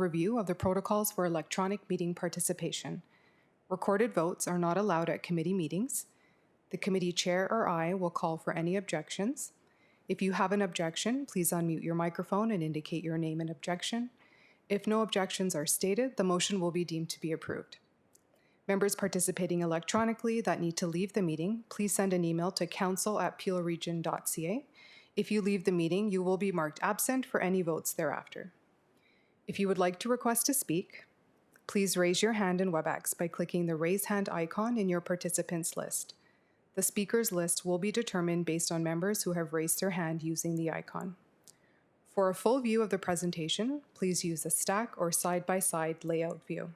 review of the protocols for electronic meeting participation. Recorded votes are not allowed at committee meetings. The committee chair or I will call for any objections. If you have an objection, please unmute your microphone and indicate your name and objection. If no objections are stated, the motion will be deemed to be approved. Members participating electronically that need to leave the meeting, please send an email to council@peelregion.ca. If you leave the meeting, you will be marked absent for any votes thereafter. If you would like to request to speak, please raise your hand in WebEx by clicking the raise hand icon in your participants list. The speakers list will be determined based on members who have raised their hand using the icon. For a full view of the presentation, please use the stack or side-by-side layout view.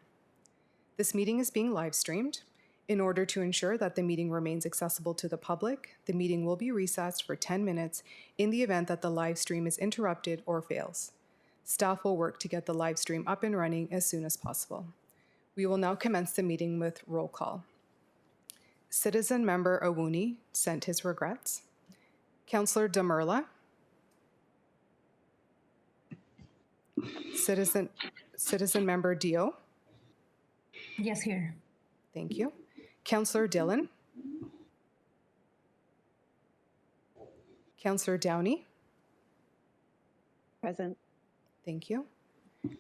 This meeting is being live streamed. In order to ensure that the meeting remains accessible to the public, the meeting will be recessed for 10 minutes in the event that the live stream is interrupted or fails. Staff will work to get the live stream up and running as soon as possible. We will now commence the meeting with roll call. Citizen Member Awuni sent his regrets. Councillor Demerla. Citizen Member Dio. Yes, here. Thank you. Councillor Dillon. Councillor Downey. Present. Thank you.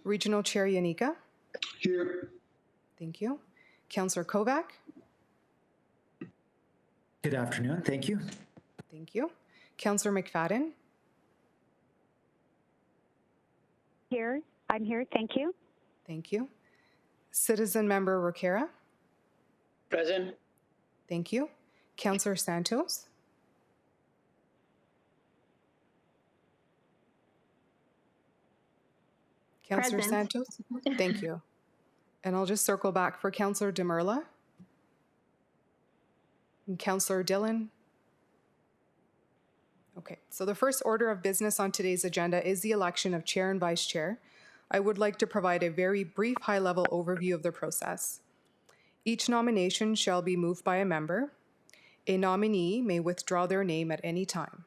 Regional Chair Yanika. Here. Thank you. Councillor Kovac. Good afternoon. Thank you. Thank you. Councillor McFadden. Here. I'm here. Thank you. Thank you. Citizen Member Roquera. Present. Thank you. Councillor Santos. Councillor Santos. Thank you. And I'll just circle back for Councillor Demerla. And Councillor Dillon. Okay, so the first order of business on today's agenda is the election of chair and vice chair. I would like to provide a very brief high-level overview of the process. Each nomination shall be moved by a member. A nominee may withdraw their name at any time.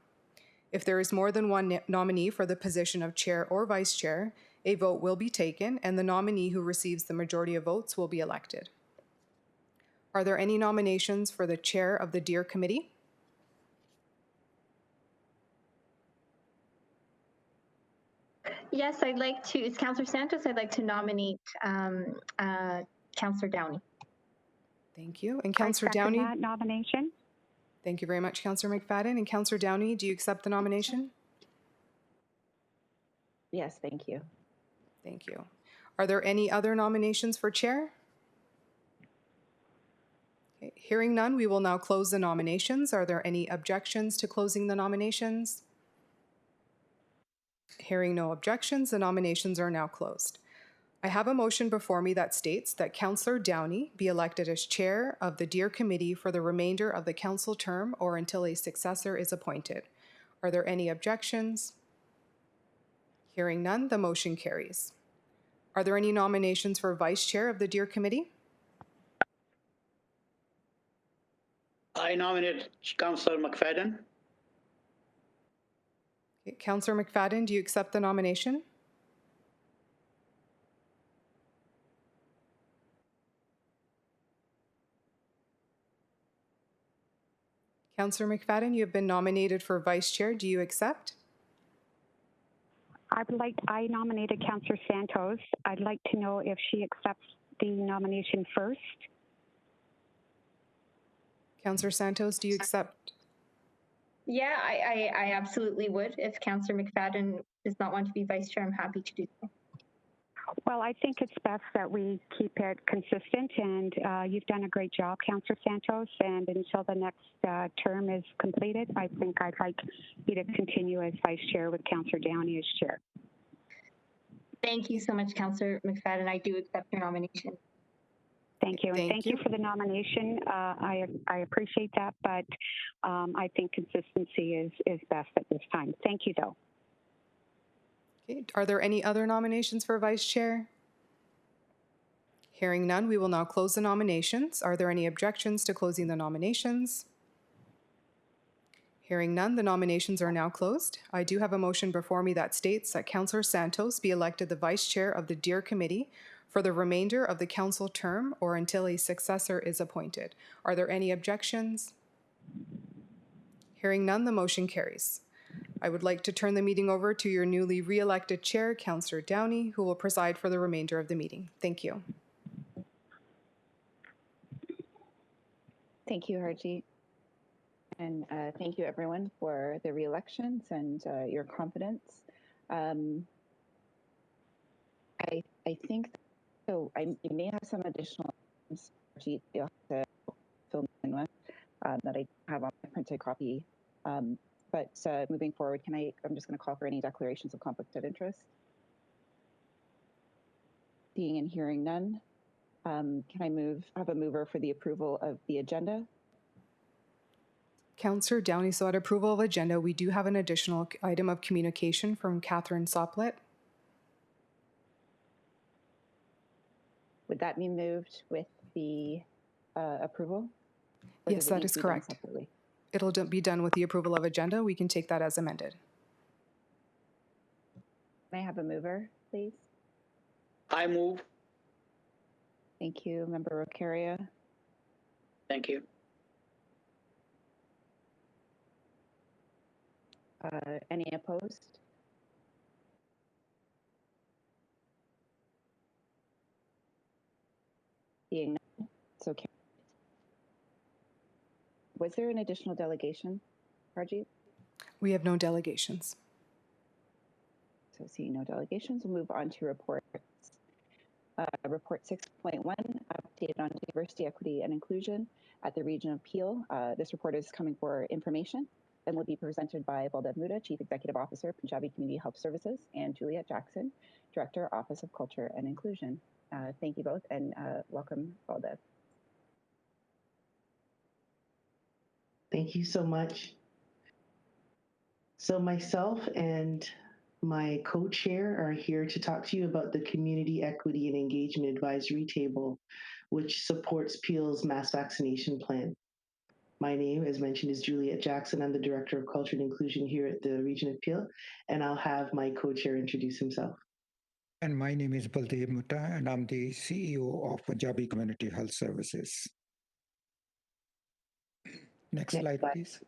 If there is more than one nominee for the position of chair or vice chair, a vote will be taken and the nominee who receives the majority of votes will be elected. Are there any nominations for the chair of the DEER Committee? Yes, I'd like to, it's Councillor Santos, I'd like to nominate Councillor Downey. Thank you. And Councillor Downey? That nomination. Thank you very much, Councillor McFadden. And Councillor Downey, do you accept the nomination? Yes, thank you. Thank you. Are there any other nominations for chair? Okay. Hearing none, we will now close the nominations. Are there any objections to closing the nominations? Hearing no objections, the nominations are now closed. I have a motion before me that states that Councillor Downey be elected as chair of the DEER Committee for the remainder of the council term or until a successor is appointed. Are there any objections? Hearing none, the motion carries. Are there any nominations for vice chair of the DEER Committee? I nominate Councillor McFadden. Okay. Councillor McFadden, do you accept the nomination? Councillor McFadden, you have been nominated for vice chair. Do you accept? I nominated Councillor Santos. I'd like to know if she accepts the nomination first. Councillor Santos, do you accept? Yeah, I absolutely would. If Councillor McFadden does not want to be vice chair, I'm happy to do so. Well, I think it's best that we keep it consistent, and you've done a great job, Councillor Santos, and until the next term is completed, I think I'd like you to continue as vice chair with Councillor Downey as chair. Thank you so much, Councillor McFadden. I do accept your nomination. Thank you. And thank you for the nomination. I appreciate that, but I think consistency is best at this time. Thank you, though. Okay. Are there any other nominations for vice chair? Hearing none, we will now close the nominations. Are there any objections to closing the nominations? Hearing none, the nominations are now closed. I do have a motion before me that states that Councillor Santos be elected the Vice Chair of the Deer Committee for the remainder of the council term or until a successor is appointed. Are there any objections? Hearing none, the motion carries. I would like to turn the meeting over to your newly re-elected Chair, Councillor Downey, who will preside for the remainder of the meeting. Thank you. Thank you, Harjeet. And thank you, everyone, for the re-elections and your confidence. I think, so you may have some additional items, Harjeet, you'll have to fill in with that I have on my printed copy. But moving forward, I'm just going to call for any declarations of conflict of interest. Seeing and hearing none, can I have a mover for the approval of the agenda? Councillor Downey, so at approval of agenda, we do have an additional item of communication from Catherine Soplet. Would that be moved with the approval? Or Yes, that is correct. It'll be done with the approval of agenda. We can take that as amended. May I have a mover, please? I move. Thank you, Member Rocaria. Thank you. Any opposed? Seeing none, so carried. Was there an additional delegation, Harjeet? We have no delegations. So seeing no delegations, we'll move on to reports. Report 6.1, update on diversity, equity, and inclusion at the Region of Peel. This report is coming for information and will be presented by Baldev Muda, Chief Executive Officer, Punjabi Community Health Services, and Juliet Jackson, Director, Office of Culture and Inclusion. Thank you both, and welcome, Baldev. Thank you so much. So myself and my co-chair are here to talk to you about the Community Equity and Engagement Advisory Table, which supports Peel's mass vaccination plan. My name, as mentioned, is Juliet Jackson. I'm the Director of Culture and Inclusion here at the Region of Peel, and I'll have my co-chair introduce himself. And my name is Baldev Mutta, and I'm the CEO of Punjabi Community Health Services. Next slide, please.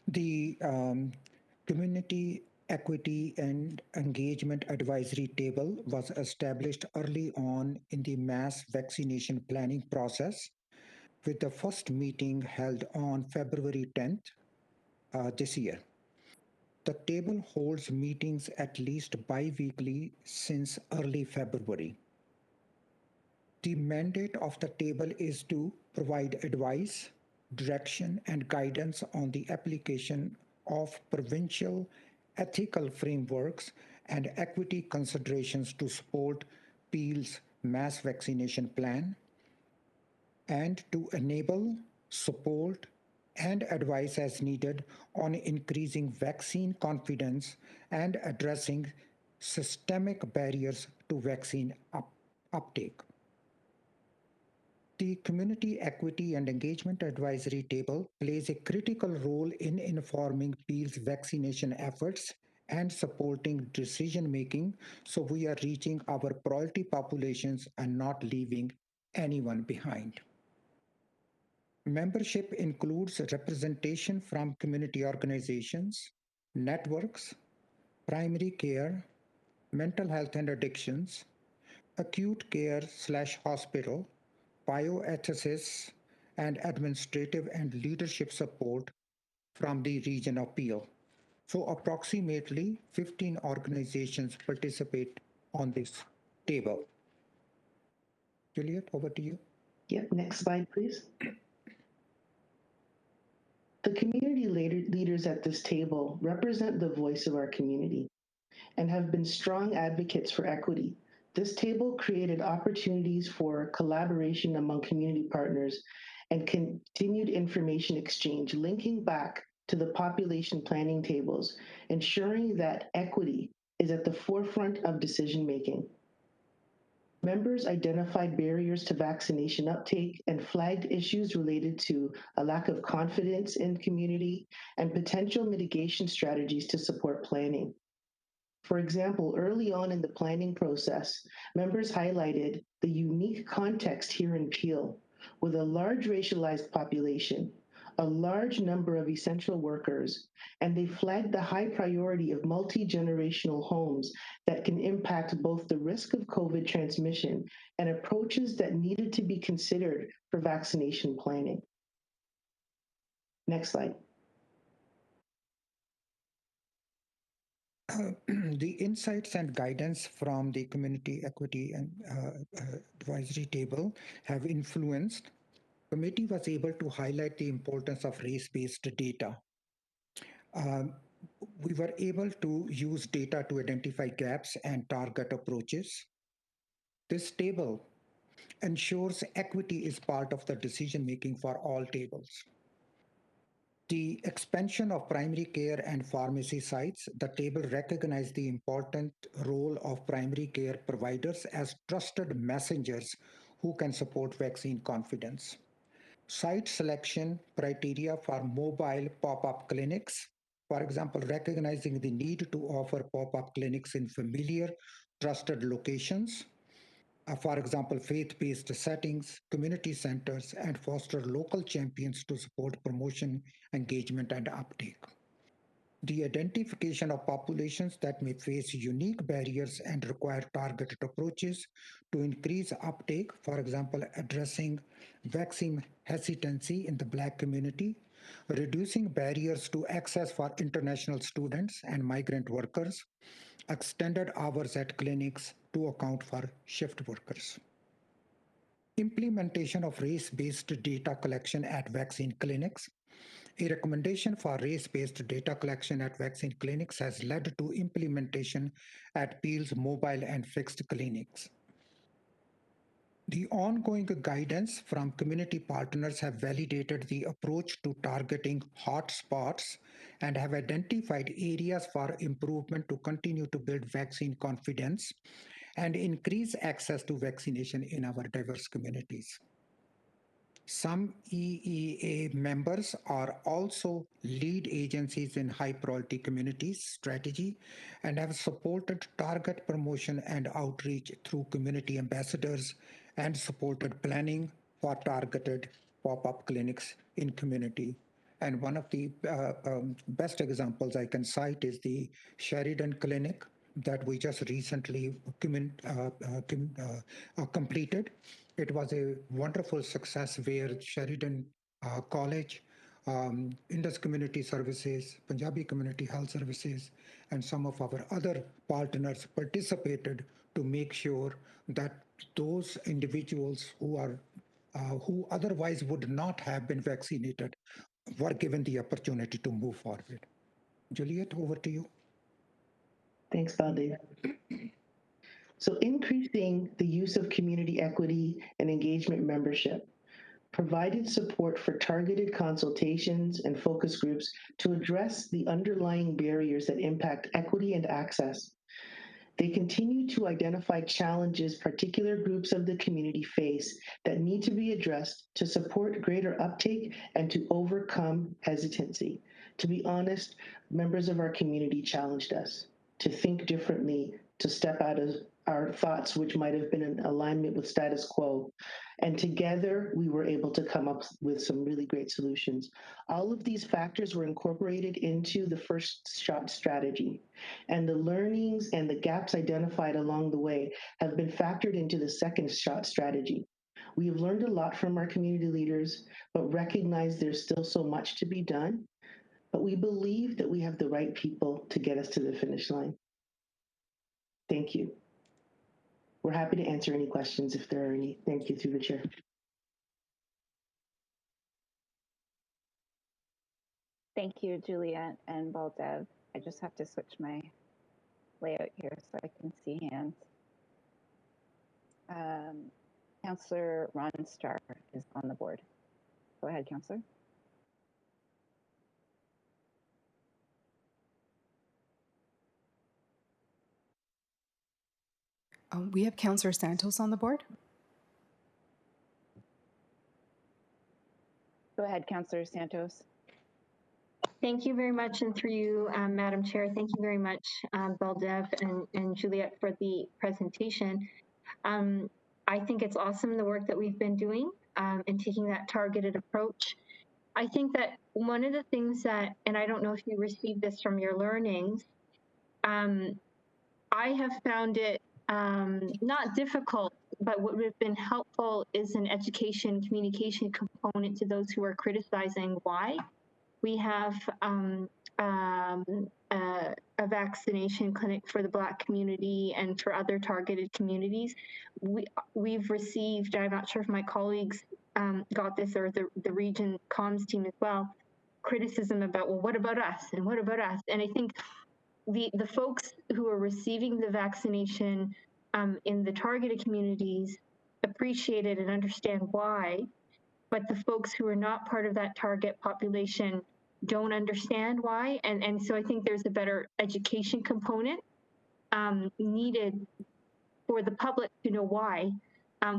The Community Equity and Engagement Advisory Table was established early on in the mass vaccination planning process, with the first meeting held on February 10th this year. The table holds meetings at least bi-weekly since early February. The mandate of the table is to provide advice, direction, and guidance on the application of provincial ethical frameworks and equity considerations to support Peel's mass vaccination plan, and to enable, support, and advise as needed on increasing vaccine confidence and addressing systemic barriers to vaccine uptake. The Community Equity and Engagement Advisory Table plays a critical role in informing Peel's vaccination efforts and supporting decision-making, so we are reaching our priority populations and not leaving anyone behind. Membership includes representation from community organizations, networks, primary care, mental health and addictions, acute care/hospital, bioethicists, and administrative and leadership support from the Region of Peel. So approximately 15 organizations participate on this table. Juliet, over to you. Yep, next slide, please. The community leaders at this table represent the voice of our community and have been strong advocates for equity. This table created opportunities for collaboration among community partners and continued information exchange, linking back to the population planning tables, ensuring that equity is at the forefront of decision-making. Members identified barriers to vaccination uptake and flagged issues related to a lack of confidence in community and potential mitigation strategies to support planning. For example, early on in the planning process, members highlighted the unique context here in Peel, with a large racialized population, a large number of essential workers, and they flagged the high priority of multi-generational homes that can impact both the risk of COVID transmission and approaches that needed to be considered for vaccination planning. Next slide. The insights and guidance from the Community Equity and Advisory Table have influenced. Committee was able to highlight the importance of race-based data. We were able to use data to identify gaps and target approaches. This table ensures equity is part of the decision-making for all tables. The expansion of primary care and pharmacy sites, the table recognized the important role of primary care providers as trusted messengers who can support vaccine confidence. Site selection criteria for mobile pop-up clinics, for example, recognizing the need to offer pop-up clinics in familiar, trusted locations, for example, faith-based settings, community centers, and foster local champions to support promotion, engagement, and uptake. The identification of populations that may face unique barriers and require targeted approaches to increase uptake, for example, addressing vaccine hesitancy in the Black community, reducing barriers to access for international students and migrant workers, extended hours at clinics to account for shift workers. Implementation of race-based data collection at vaccine clinics. A recommendation for race-based data collection at vaccine clinics has led to implementation at Peel's mobile and fixed clinics. The ongoing guidance from community partners have validated the approach to targeting hotspots and have identified areas for improvement to continue to build vaccine confidence and increase access to vaccination in our diverse communities. Some EEA members are also lead agencies in high priority communities strategy and have supported target promotion and outreach through community ambassadors and supported planning for targeted pop-up clinics in community. And one of the best examples I can cite is the Sheridan Clinic that we just recently completed. It was a wonderful success where Sheridan College, Indus Community Services, Punjabi Community Health Services, and some of our other partners participated to make sure that those individuals who otherwise would not have been vaccinated were given the opportunity to move forward. Juliet, over to you. Thanks, Baldev. So increasing the use of community equity and engagement membership provided support for targeted consultations and focus groups to address the underlying barriers that impact equity and access. They continue to identify challenges particular groups of the community face that need to be addressed to support greater uptake and to overcome hesitancy. To be honest, members of our community challenged us to think differently, to step out of our thoughts, which might have been in alignment with status quo. And together, we were able to come up with some really great solutions. All of these factors were incorporated into the first shot strategy. And the learnings and the gaps identified along the way have been factored into the second shot strategy. We have learned a lot from our community leaders, but recognize there's still so much to be done. But we believe that we have the right people to get us to the finish line. Thank you. We're happy to answer any questions if there are any. Thank you through the chair. Thank you, Juliet and Baldev. I just have to switch my layout here so I can see hands. Councillor Ron Starr is on the board. Go ahead, Councillor. We have Councillor Santos on the board. Go ahead, Councillor Santos. Thank you very much, and through you, Madam Chair, thank you very much, Baldev and Juliet, for the presentation. I think it's awesome, the work that we've been doing and taking that targeted approach. I think that one of the things that, and I don't know if you received this from your learnings, I have found it not difficult, but what would have been helpful is an education communication component to those who are criticizing why we have a vaccination clinic for the Black community and for other targeted communities. We've received, I'm not sure if my colleagues got this, or the region comms team as well, criticism about, well, what about us? And what about us? And I think the folks who are receiving the vaccination in the targeted communities appreciate it and understand why, but the folks who are not part of that target population don't understand why. And so I think there's a better education component needed for the public to know why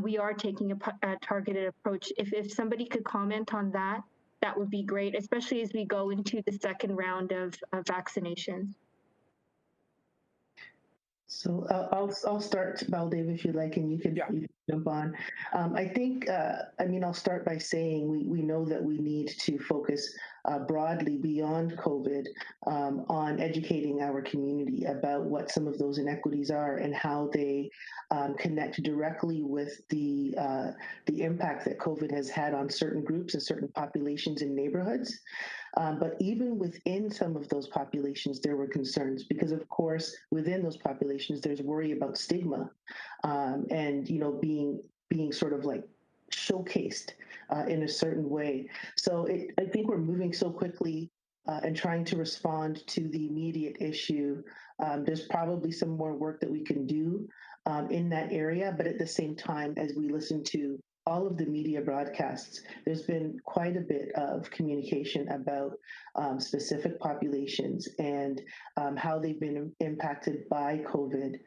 we are taking a targeted approach. If somebody could comment on that, that would be great, especially as we go into the second round of vaccinations. So I'll start, Baldev, if you like, and you can jump on. I think, I'll start by saying we know that we need to focus broadly beyond COVID on educating our community about what some of those inequities are and how they connect directly with the impact that COVID has had on certain groups and certain populations in neighborhoods. But even within some of those populations, there were concerns because, of course, within those populations, there's worry about stigma and being sort of like showcased in a certain way. So I think we're moving so quickly and trying to respond to the immediate issue. There's probably some more work that we can do in that area, but at the same time, as we listen to all of the media broadcasts, there's been quite a bit of communication about specific populations and how they've been impacted by COVID.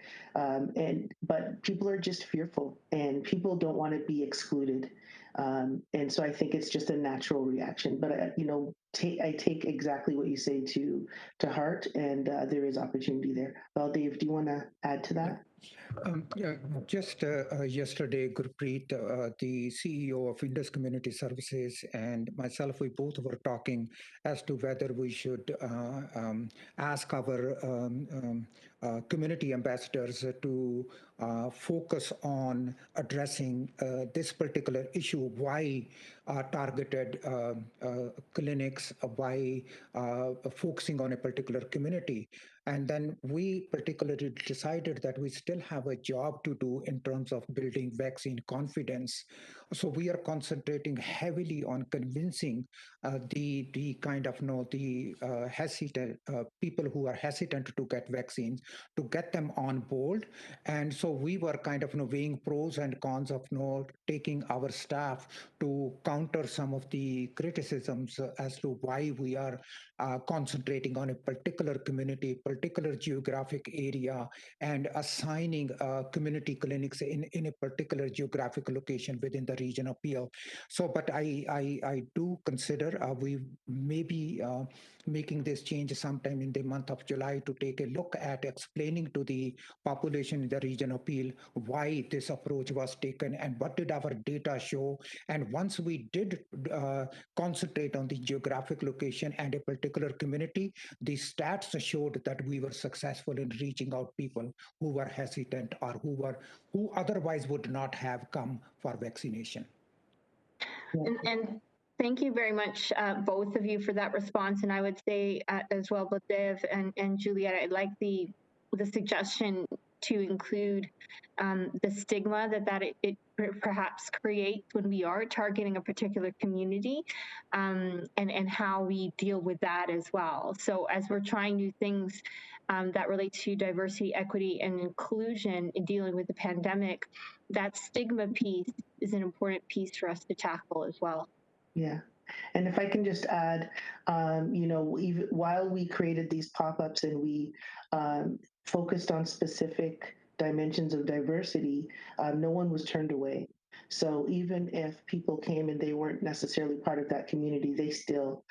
But people are just fearful and people don't want to be excluded. And so I think it's just a natural reaction. But, I take exactly what you say to heart, and there is opportunity there. Well, Dave, do you want to add to that? Just yesterday, Gurpreet, the CEO of Indus Community Services, and myself, we both were talking as to whether we should ask our community ambassadors to focus on addressing this particular issue, why targeted clinics, why focusing on a particular community. And then we particularly decided that we still have a job to do in terms of building vaccine confidence. So we are concentrating heavily on convincing the kind of hesitant people who are hesitant to get vaccines, to get them on board. And so we were kind of weighing pros and cons of taking our staff to counter some of the criticisms as to why we are concentrating on a particular community, particular geographic area, and assigning community clinics in a particular geographic location within the region of Peel. So, but I do consider we may be making this change sometime in the month of July to take a look at explaining to the population in the region of Peel why this approach was taken and what did our data show. And once we did concentrate on the geographic location and a particular community, the stats showed that we were successful in reaching out people who were hesitant or who otherwise would not have come for vaccination. And thank you very much, both of you, for that response. And I would say as well, both Dev and Juliet, I'd like the suggestion to include the stigma that it perhaps creates when we are targeting a particular community, and how we deal with that as well. So as we're trying new things that relate to diversity, equity, and inclusion in dealing with the pandemic, that stigma piece is an important piece for us to tackle as well. Yeah. And if I can just add, even while we created these pop-ups and we focused on specific dimensions of diversity, no one was turned away. So even if people came and they weren't necessarily part of that community, they still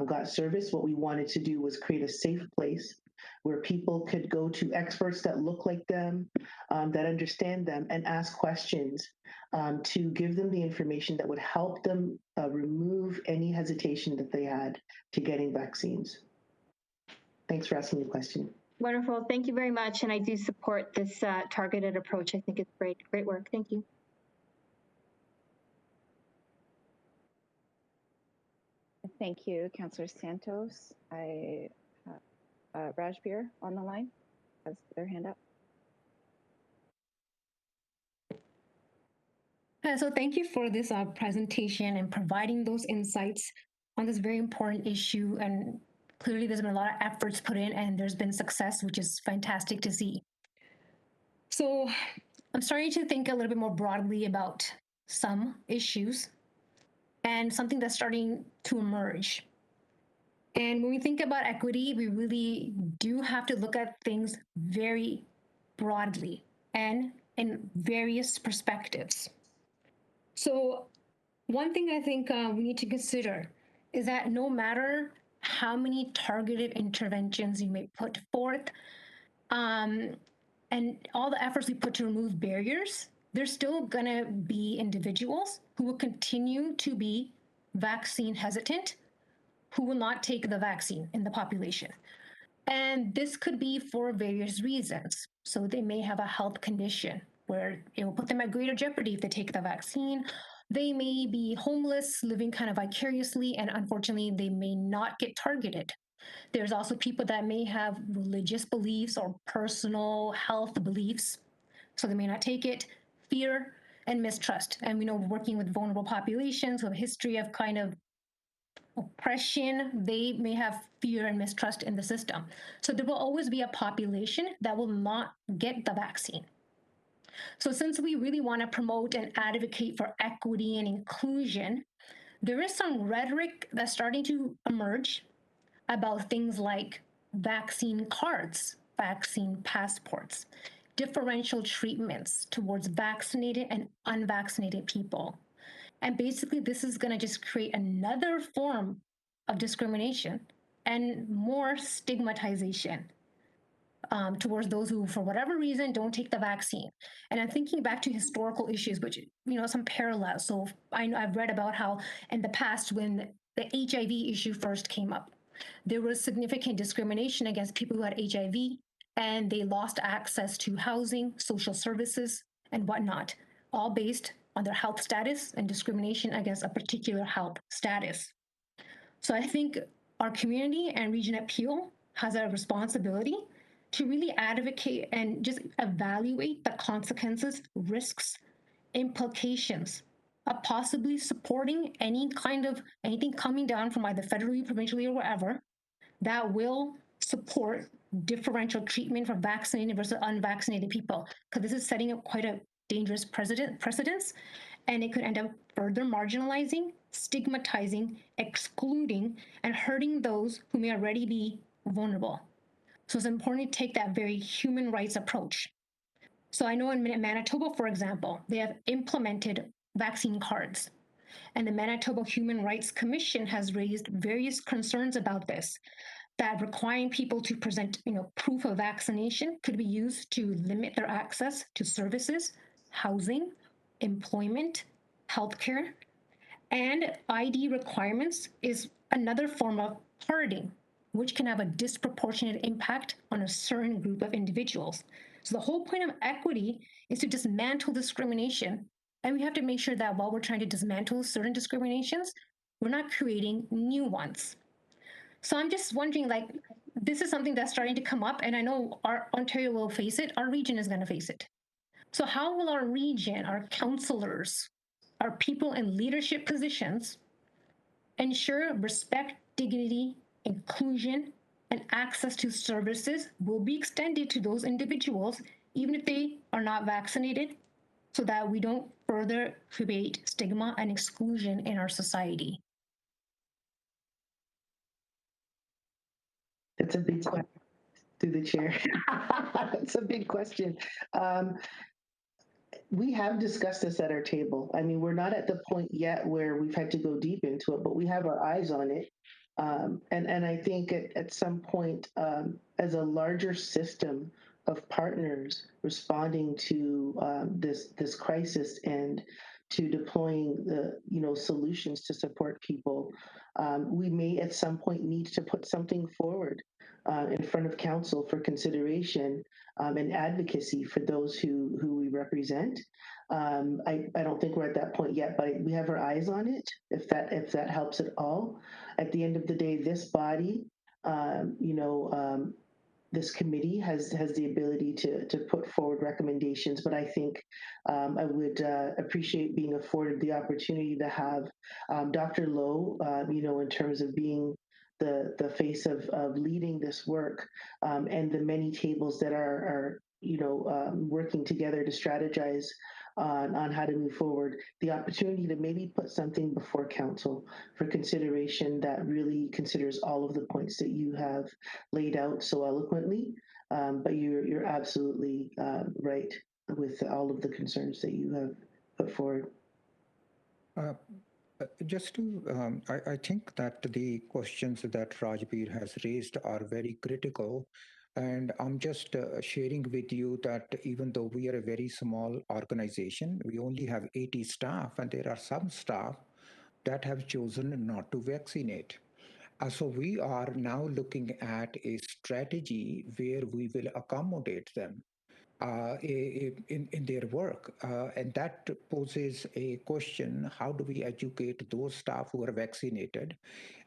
got service. What we wanted to do was create a safe place where people could go to experts that look like them, that understand them, and ask questions to give them the information that would help them remove any hesitation that they had to getting vaccines. Thanks for asking the question. Wonderful. Thank you very much. And I do support this targeted approach. I think it's great. Great work. Thank you. Thank you, Councillor Santos. Rajbir on the line has their hand up. So thank you for this presentation and providing those insights on this very important issue. And clearly there's been a lot of efforts put in and there's been success, which is fantastic to see. So I'm starting to think a little bit more broadly about some issues and something that's starting to emerge. And when we think about equity, we really do have to look at things very broadly and in various perspectives. So one thing I think we need to consider is that no matter how many targeted interventions you may put forth and all the efforts we put to remove barriers, there's still going to be individuals who will continue to be vaccine hesitant, who will not take the vaccine in the population. And this could be for various reasons. So they may have a health condition where it will put them at greater jeopardy if they take the vaccine. They may be homeless, living kind of vicariously, and unfortunately, they may not get targeted. There's also people that may have religious beliefs or personal health beliefs, so they may not take it. Fear and mistrust. And we know working with vulnerable populations with a history of kind of oppression, they may have fear and mistrust in the system. So there will always be a population that will not get the vaccine. So since we really want to promote and advocate for equity and inclusion, there is some rhetoric that's starting to emerge about things like vaccine cards, vaccine passports, differential treatments towards vaccinated and unvaccinated people. And basically, this is going to just create another form of discrimination and more stigmatization towards those who, for whatever reason, don't take the vaccine. And I'm thinking back to historical issues, which, some parallels. So I've read about how in the past, when the HIV issue first came up, there was significant discrimination against people who had HIV, and they lost access to housing, social services, and whatnot, all based on their health status and discrimination against a particular health status. So I think our community and Region at Peel has a responsibility to really advocate and just evaluate the consequences, risks, implications of possibly supporting anything coming down from either federally, provincially, or wherever that will support differential treatment for vaccinated versus unvaccinated people, because this is setting up quite a dangerous precedence, and it could end up further marginalizing, stigmatizing, excluding, and hurting those who may already be vulnerable. So it's important to take that very human rights approach. So I know in Manitoba, for example, they have implemented vaccine cards, and the Manitoba Human Rights Commission has raised various concerns about this, that requiring people to present, proof of vaccination could be used to limit their access to services, housing, employment, healthcare, and ID requirements is another form of carding, which can have a disproportionate impact on a certain group of individuals. So the whole point of equity is to dismantle discrimination. And we have to make sure that while we're trying to dismantle certain discriminations, we're not creating new ones. So I'm just wondering, this is something that's starting to come up, and I know our Ontario will face it, our region is going to face it. So how will our region, our councillors, our people in leadership positions ensure respect, dignity, inclusion, and access to services will be extended to those individuals, even if they are not vaccinated, so that we don't further create stigma and exclusion in our society? That's a big question. through the chair. That's a big question. Um, we have discussed this at our table. I mean, we're not at the point yet where we've had to go deep into it, but we have our eyes on it. And I think at some point, as a larger system of partners responding to this crisis and to deploying the solutions to support people, we may at some point need to put something forward in front of council for consideration and advocacy for those who we represent. I don't think we're at that point yet, but we have our eyes on it. If that helps at all, at the end of the day, this body, this committee has the ability to put forward recommendations. But I think I would appreciate being afforded the opportunity to have Dr. Lowe, in terms of being the face of leading this work, and the many tables that are working together to strategize on how to move forward, the opportunity to maybe put something before council for consideration that really considers all of the points that you have laid out so eloquently. But you're absolutely right with all of the concerns that you have put forward. Just to, I think that the questions that Rajbir has raised are very critical. And I'm just sharing with you that even though we are a very small organization, we only have 80 staff, and there are some staff that have chosen not to vaccinate. So we are now looking at a strategy where we will accommodate them in their work. And that poses a question: how do we educate those staff who are vaccinated?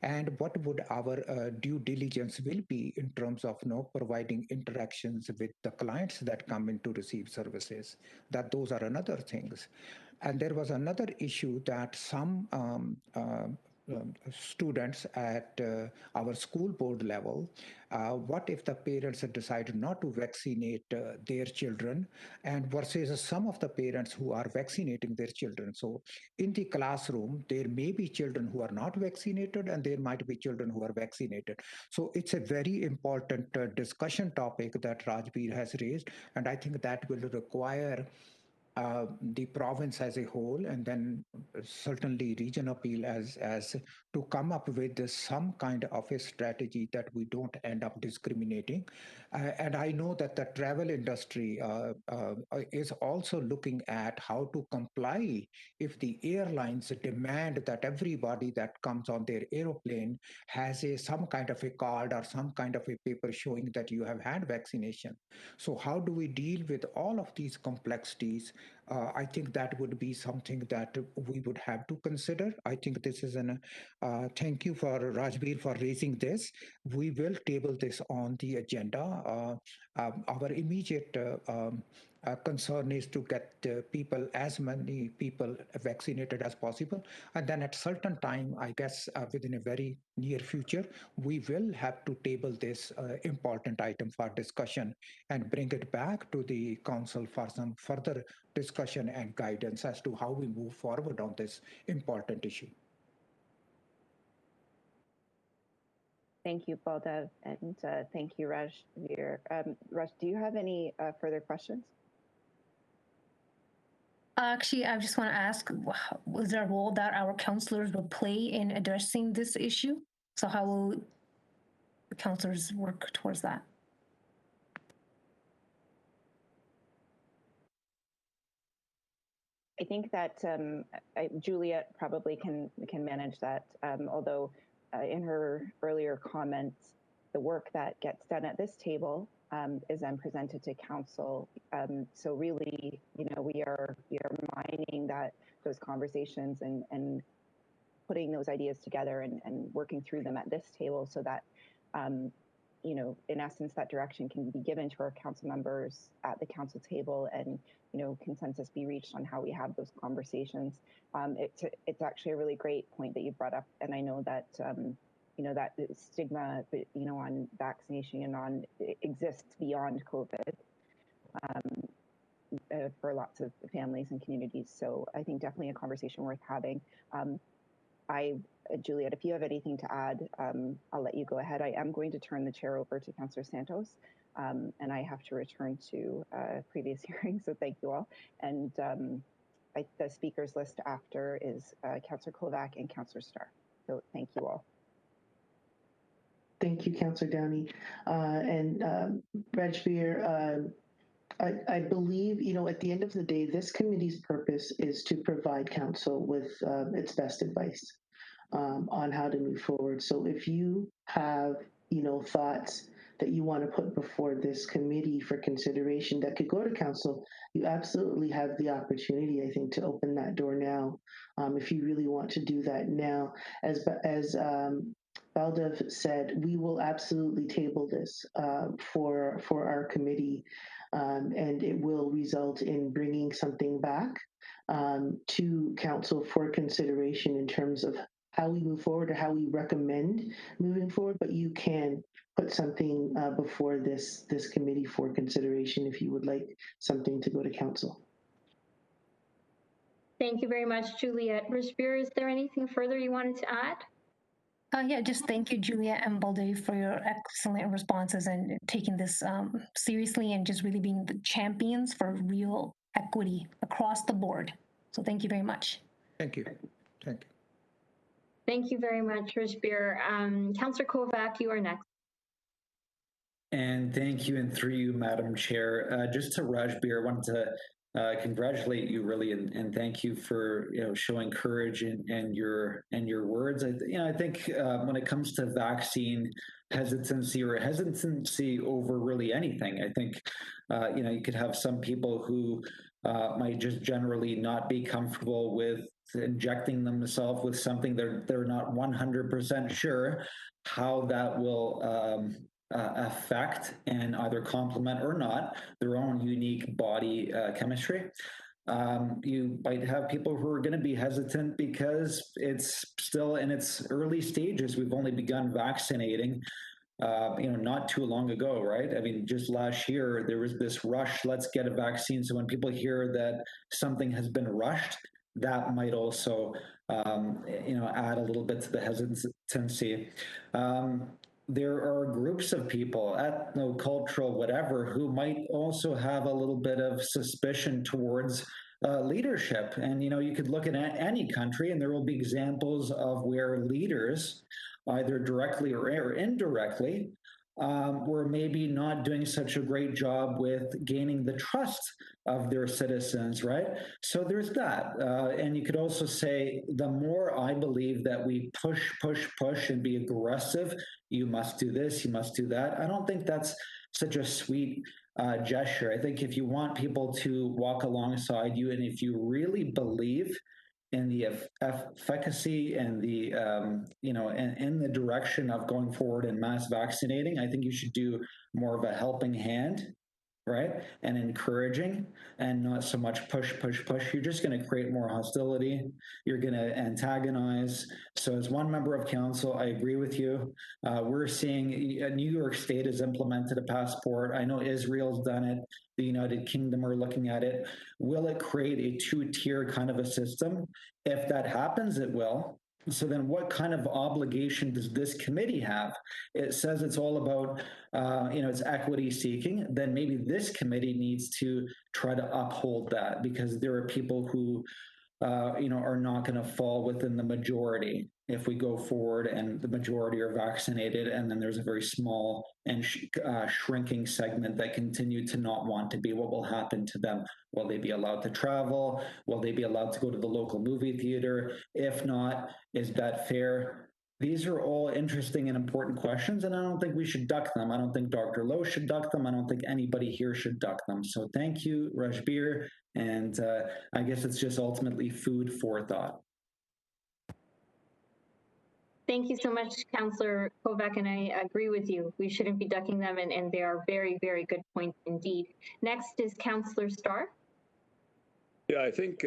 And what would our due diligence will be in terms of providing interactions with the clients that come in to receive services? That those are another things. And there was another issue that some students at our school board level, what if the parents decide not to vaccinate their children, and versus some of the parents who are vaccinating their children? So in the classroom, there may be children who are not vaccinated, and there might be children who are vaccinated. So it's a very important discussion topic that Rajbir has raised, and I think that will require the province as a whole, and then certainly region appeal as to come up with some kind of a strategy that we don't end up discriminating. And I know that the travel industry is also looking at how to comply if the airlines demand that everybody that comes on their aeroplane has some kind of a card or some kind of a paper showing that you have had vaccination. So how do we deal with all of these complexities? I think that would be something that we would have to consider. I think this is thank you for Rajbir for raising this. We will table this on the agenda. Our immediate concern is to get as many people vaccinated as possible. And then at certain time, I guess within a very near future, we will have to table this important item for discussion and bring it back to the council for some further discussion and guidance as to how we move forward on this important issue. Thank you, Baldev, and thank you, Raj. Raj, do you have any further questions? Actually, I just want to ask, was there a role that our counselors will play in addressing this issue? So how will the counselors work towards that? I think that Juliet probably can manage that, although in her earlier comments, the work that gets done at this table is then presented to council. So really, we are mining those conversations and putting those ideas together and working through them at this table, so that in essence, that direction can be given to our council members at the council table, and consensus be reached on how we have those conversations. It's actually a really great point that you brought up, and I know that that stigma, on vaccination and on exists beyond COVID for lots of families and communities. So I think definitely a conversation worth having. Juliet, if you have anything to add, I'll let you go ahead. I am going to turn the chair over to Councillor Santos and I have to return to previous hearings, so thank you all. And the speakers list after is Councillor Kovac and Councillor Starr. So thank you all. Thank you, Councillor Downey. Rajbir, I believe, at the end of the day, this committee's purpose is to provide council with its best advice on how to move forward. So if you have, thoughts that you want to put before this committee for consideration that could go to council, you absolutely have the opportunity, I think, to open that door now. If you really want to do that now, as Baldev said, we will absolutely table this for our committee, and it will result in bringing something back to council for consideration in terms of how we move forward or how we recommend moving forward. But you can put something before this committee for consideration if you would like something to go to council. Thank you very much, Juliet. Rajbir, is there anything further you wanted to add? Yeah, just thank you, Juliet and Baldev, for your excellent responses and taking this seriously and just really being the champions for real equity across the board. So thank you very much. Thank you. Thank you. Thank you very much, Rajbir. Councillor Kovac, you are next. And thank you, and through you, Madam Chair. Just to Rajbir, I wanted to congratulate you really, and thank you for showing courage in your words. I think when it comes to vaccine hesitancy or hesitancy over really anything, I think you could have some people who might just generally not be comfortable with injecting themselves with something they're not 100% sure how that will affect and either complement or not their own unique body chemistry. You might have people who are going to be hesitant because it's still in its early stages. We've only begun vaccinating not too long ago, right? I mean, just last year, there was this rush, let's get a vaccine. So when people hear that something has been rushed, that might also, add a little bit to the hesitancy. There are groups of people, ethno-cultural, whatever, who might also have a little bit of suspicion towards leadership. And, you could look at any country and there will be examples of where leaders, either directly or indirectly, were maybe not doing such a great job with gaining the trust of their citizens, right? So there's that. And you could also say, the more I believe that we push and be aggressive, you must do this, you must do that, I don't think that's such a sweet gesture. I think if you want people to walk alongside you, and if you really believe in the efficacy and the and in the direction of going forward and mass vaccinating, I think you should do more of a helping hand, right, and encouraging, and not so much push. You're just going to create more hostility. You're going to antagonize. So as one member of council, I agree with you. We're seeing New York State has implemented a passport. I know Israel's done it. The United Kingdom are looking at it. Will it create a two-tier kind of a system? If that happens, it will. So then what kind of obligation does this committee have? It says it's all about, it's equity seeking. Then maybe this committee needs to try to uphold that, because there are people who, are not going to fall within the majority if we go forward and the majority are vaccinated, and then there's a very small and shrinking segment that continue to not want to be. What will happen to them? Will they be allowed to travel? Will they be allowed to go to the local movie theater? If not, is that fair? These are all interesting and important questions, and I don't think we should duck them. I don't think Dr. Lowe should duck them. I don't think anybody here should duck them. So thank you, Rajbir, and I guess it's just ultimately food for thought. Thank you so much, Councillor Kovac, and I agree with you. We shouldn't be ducking them, and they are very, very good points indeed. Next is Councillor Starr. Yeah, I think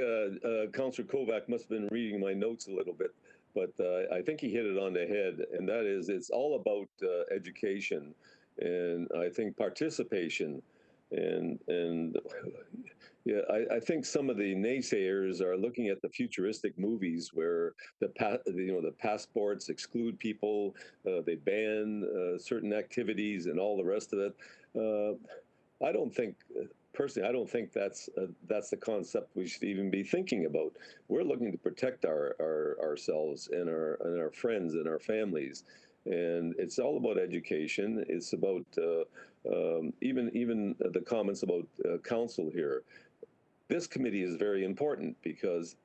Councillor Kovac must have been reading my notes a little bit, but I think he hit it on the head, and that is, it's all about education, and I think participation. And yeah, I think some of the naysayers are looking at the futuristic movies where the passports exclude people, they ban certain activities and all the rest of it. I don't think. Personally, I don't think that's the concept we should even be thinking about. We're looking to protect ourselves and our friends and our families, and it's all about education. It's about even the comments about council here. This committee is very important because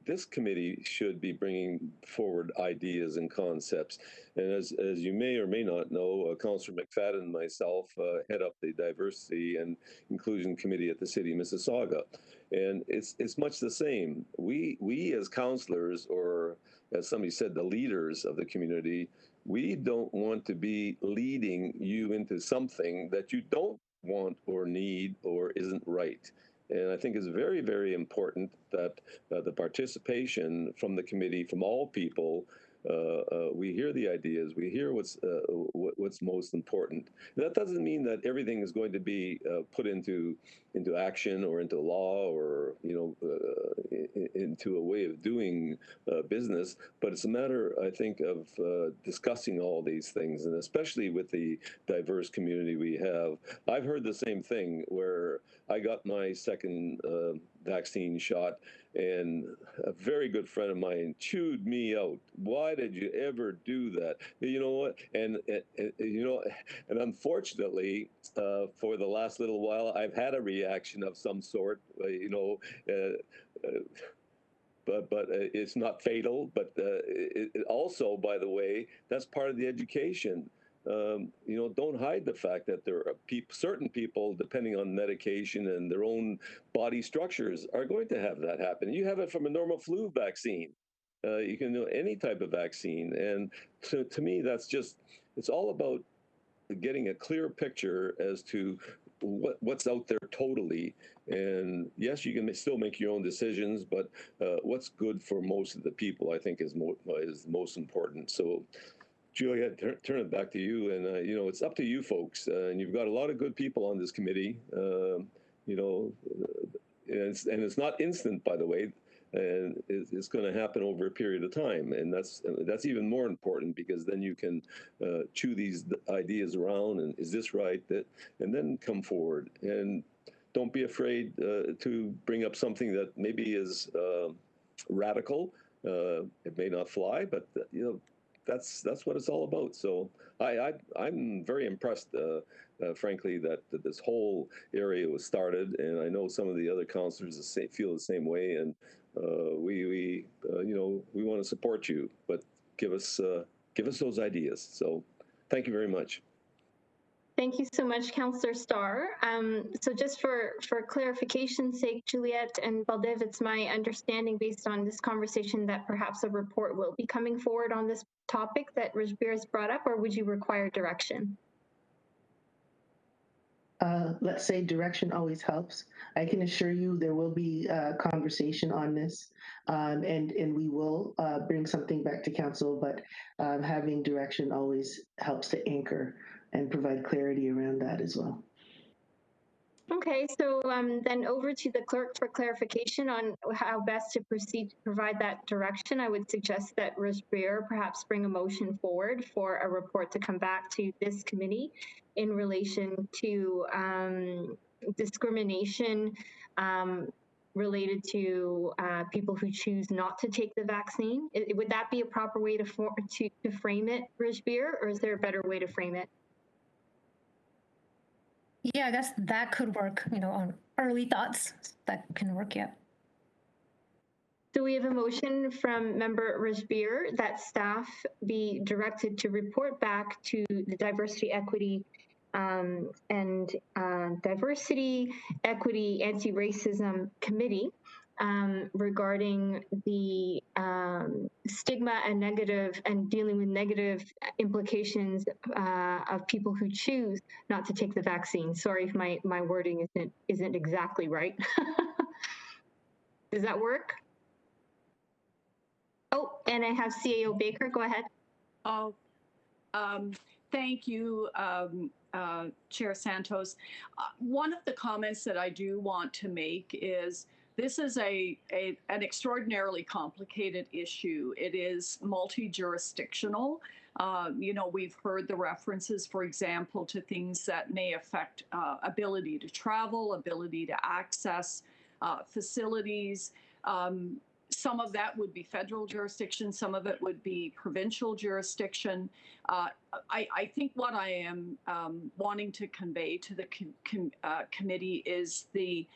this committee should be bringing forward ideas and concepts. And as you may or may not know, Councillor McFadden and myself head up the Diversity and Inclusion Committee at the City of Mississauga. And it's much the same. We as councillors, or as somebody said, the leaders of the community, we don't want to be leading you into something that you don't want or need or isn't right. And I think it's very, very important that the participation from the committee, from all people, we hear the ideas, we hear what's most important. That doesn't mean that everything is going to be put into action or into law or into a way of doing business, but it's a matter, I think, of discussing all these things, and especially with the diverse community we have. I've heard the same thing where I got my second vaccine shot, and a very good friend of mine chewed me out. Why did you ever do that? You know what? And unfortunately, for the last little while, I've had a reaction of some sort. But it's not fatal. But it also, by the way, that's part of the education. Don't hide the fact that there are certain people, depending on medication and their own body structures, are going to have that happen. You have it from a normal flu vaccine. You can do any type of vaccine. And to me, it's all about getting a clear picture as to what's out there totally. And yes, you can still make your own decisions, but what's good for most of the people, I think, is most important. So, Julia, turn it back to you. And, it's up to you folks. And you've got a lot of good people on this committee. And it's not instant, by the way. And it's going to happen over a period of time. And that's even more important, because then you can chew these ideas around. And is this right? And then come forward. And don't be afraid to bring up something that maybe is radical. It may not fly, but, that's what it's all about. So I'm very impressed, frankly, that this whole area was started, and I know some of the other councillors feel the same way. And we want to support you, but give us those ideas. So thank you very much. Thank you so much, Councillor Starr. So just for clarification's sake, Juliette and Baldev, it's my understanding based on this conversation that perhaps a report will be coming forward on this topic that Rajbir has brought up, or would you require direction? Let's say direction always helps. I can assure you there will be a conversation on this, and we will bring something back to council, but having direction always helps to anchor and provide clarity around that as well. Okay, so then over to the clerk for clarification on how best to proceed to provide that direction. I would suggest that Rajbir perhaps bring a motion forward for a report to come back to this committee in relation to discrimination related to people who choose not to take the vaccine. Would that be a proper way to frame it, Rajbir, or is there a better way to frame it? Yeah, I guess that could work, on early thoughts. That can work, yeah. So we have a motion from member Rajbir that staff be directed to report back to the Diversity, Equity, Diversity, Equity, Anti-Racism Committee regarding the stigma and dealing with negative implications of people who choose not to take the vaccine. Sorry if my wording isn't exactly right. Does that work? Oh, and I have CAO Baker. Go ahead. Oh, thank you, Chair Santos. One of the comments that I do want to make is this is an extraordinarily complicated issue. It is multi-jurisdictional. We've heard the references, for example, to things that may affect ability to travel, ability to access facilities. Some of that would be federal jurisdiction, some of it would be provincial jurisdiction. I think what I am wanting to convey to the committee is the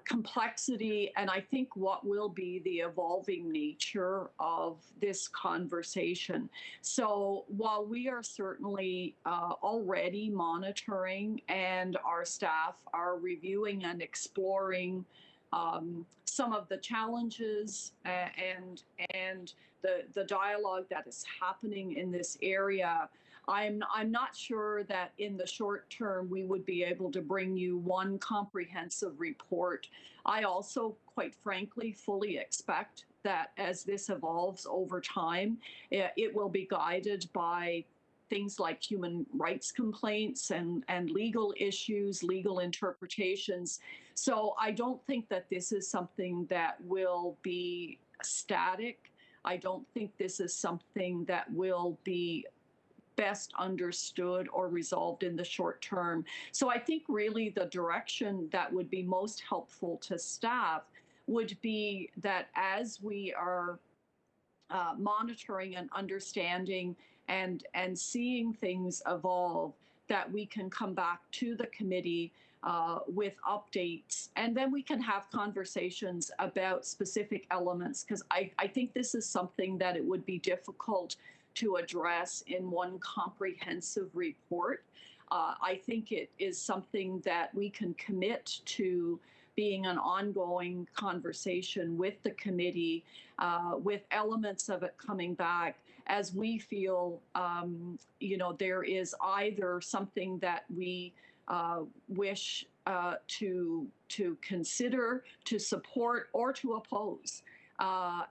complexity, and I think what will be the evolving nature of this conversation. So while we are certainly already monitoring and our staff are reviewing and exploring some of the challenges and the dialogue that is happening in this area, I'm not sure that in the short term we would be able to bring you one comprehensive report. I also, quite frankly, fully expect that as this evolves over time, it will be guided by things like human rights complaints and legal issues, legal interpretations. So I don't think that this is something that will be static. I don't think this is something that will be best understood or resolved in the short term. So I think really the direction that would be most helpful to staff would be that as we are monitoring and understanding and seeing things evolve, that we can come back to the committee with updates, and then we can have conversations about specific elements, because I think this is something that it would be difficult to address in one comprehensive report. I think it is something that we can commit to being an ongoing conversation with the committee, with elements of it coming back as we feel, there is either something that we wish to consider, to support, or to oppose. To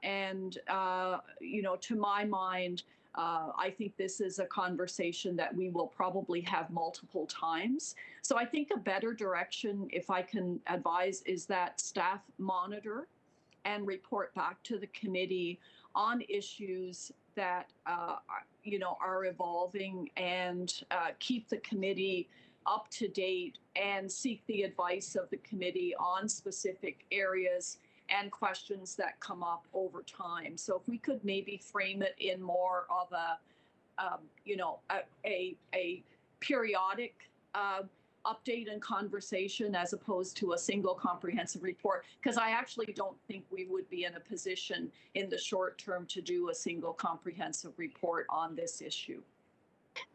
my mind, I think this is a conversation that we will probably have multiple times. So I think a better direction, if I can advise, is that staff monitor and report back to the committee on issues that are evolving, and keep the committee up to date and seek the advice of the committee on specific areas and questions that come up over time. So if we could maybe frame it in more of a periodic update and conversation as opposed to a single comprehensive report, because I actually don't think we would be in a position in the short term to do a single comprehensive report on this issue.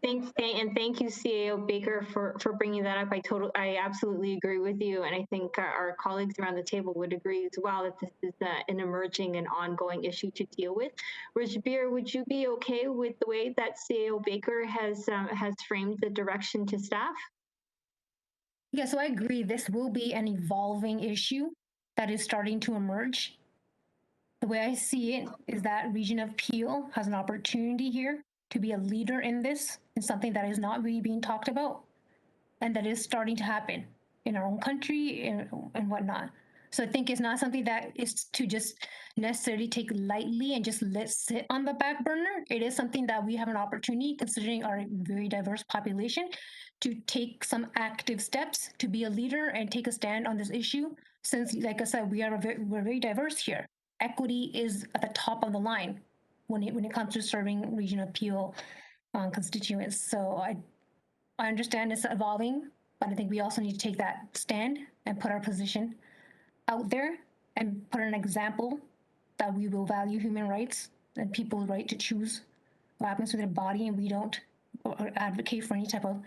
Thanks, and thank you, CAO Baker, for bringing that up. I absolutely agree with you, and I think our colleagues around the table would agree as well that this is an emerging and ongoing issue to deal with. Rajbir, would you be okay with the way that CAO Baker has framed the direction to staff? Yeah, so I agree. This will be an evolving issue that is starting to emerge. The way I see it is that Region of Peel has an opportunity here to be a leader in this, in something that is not really being talked about, and that is starting to happen in our own country and whatnot. So I think it's not something that is to just necessarily take lightly and just let sit on the back burner. It is something that we have an opportunity, considering our very diverse population, to take some active steps to be a leader and take a stand on this issue. Since, like I said, we're very diverse here. Equity is at the top of the line when it comes to serving Region of Peel constituents. So I understand it's evolving, but I think we also need to take that stand and put our position out there and put an example that we will value human rights and people's right to choose what happens to their body, and we don't advocate for any type of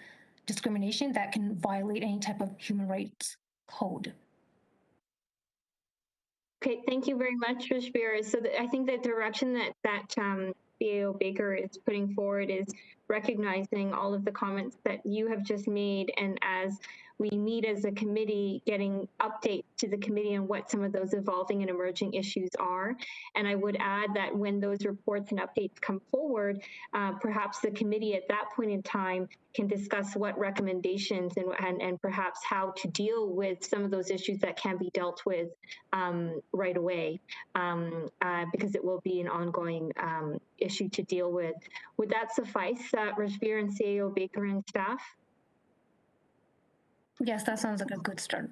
discrimination that can violate any type of human rights code. Okay, thank you very much, Rajbir. So I think the direction that CAO Baker is putting forward is recognizing all of the comments that you have just made, and as we meet as a committee, getting updates to the committee on what some of those evolving and emerging issues are. And I would add that when those reports and updates come forward, perhaps the committee at that point in time can discuss what recommendations and perhaps how to deal with some of those issues that can be dealt with right away, because it will be an ongoing issue to deal with. Would that suffice, Rajbir and CAO Baker and staff? Yes, that sounds like a good start.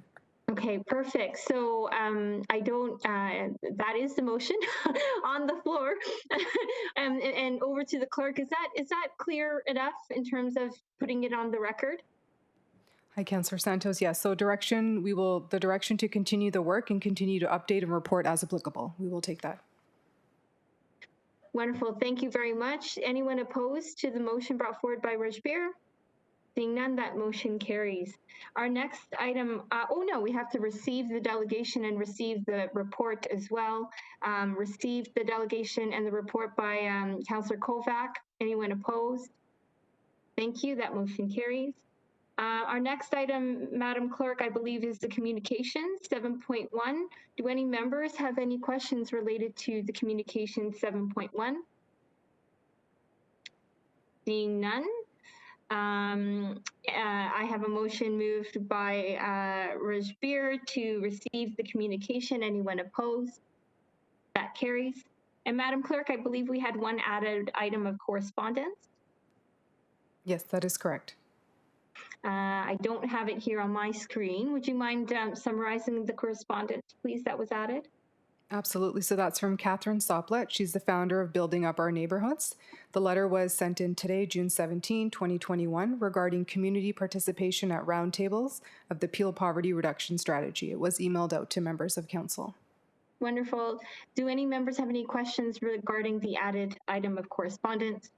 Okay, perfect. So I don't, that is the motion on the floor. And over to the clerk. Is that clear enough in terms of putting it on the record? Hi, Councillor Santos. Yes, so the direction to continue the work and continue to update and report as applicable. We will take that. Wonderful. Thank you very much. Anyone opposed to the motion brought forward by Rajbir? Seeing none, that motion carries. Our next item, oh no, we have to receive the delegation and receive the report as well. Receive the delegation and the report by Councillor Kovac. Anyone opposed? Thank you, that motion carries. Our next item, Madam Clerk, I believe is the communications 7.1. Do any members have any questions related to the communications 7.1? Seeing none. I have a motion moved by Rajbir to receive the communication. Anyone opposed? That carries. And Madam Clerk, I believe we had one added item of correspondence. Yes, that is correct. I don't have it here on my screen. Would you mind summarizing the correspondence, please, that was added? Absolutely. So that's from Catherine Soplet. She's the founder of Building Up Our Neighborhoods. The letter was sent in today, June 17, 2021, regarding community participation at roundtables of the Peel Poverty Reduction Strategy. It was emailed out to members of council. Wonderful. Do any members have any questions regarding the added item of correspondence?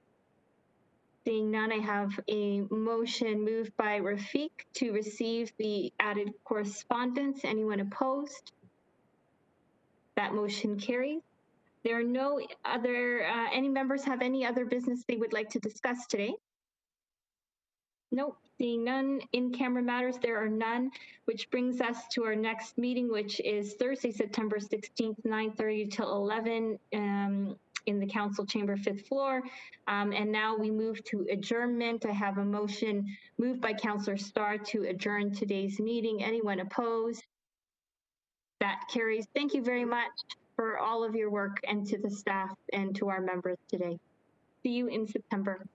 Seeing none, I have a motion moved by Rafiq to receive the added correspondence. Anyone opposed? That motion carries. There are no other, any members have any other business they would like to discuss today? Nope, seeing none. In-camera matters, there are none, which brings us to our next meeting, which is Thursday, September 16th, 9:30 till 11 in the council chamber, 5th floor. And now we move to adjournment. I have a motion moved by Councillor Starr to adjourn today's meeting. Anyone opposed? That carries. Thank you very much for all of your work, and to the staff and to our members today. See you in September.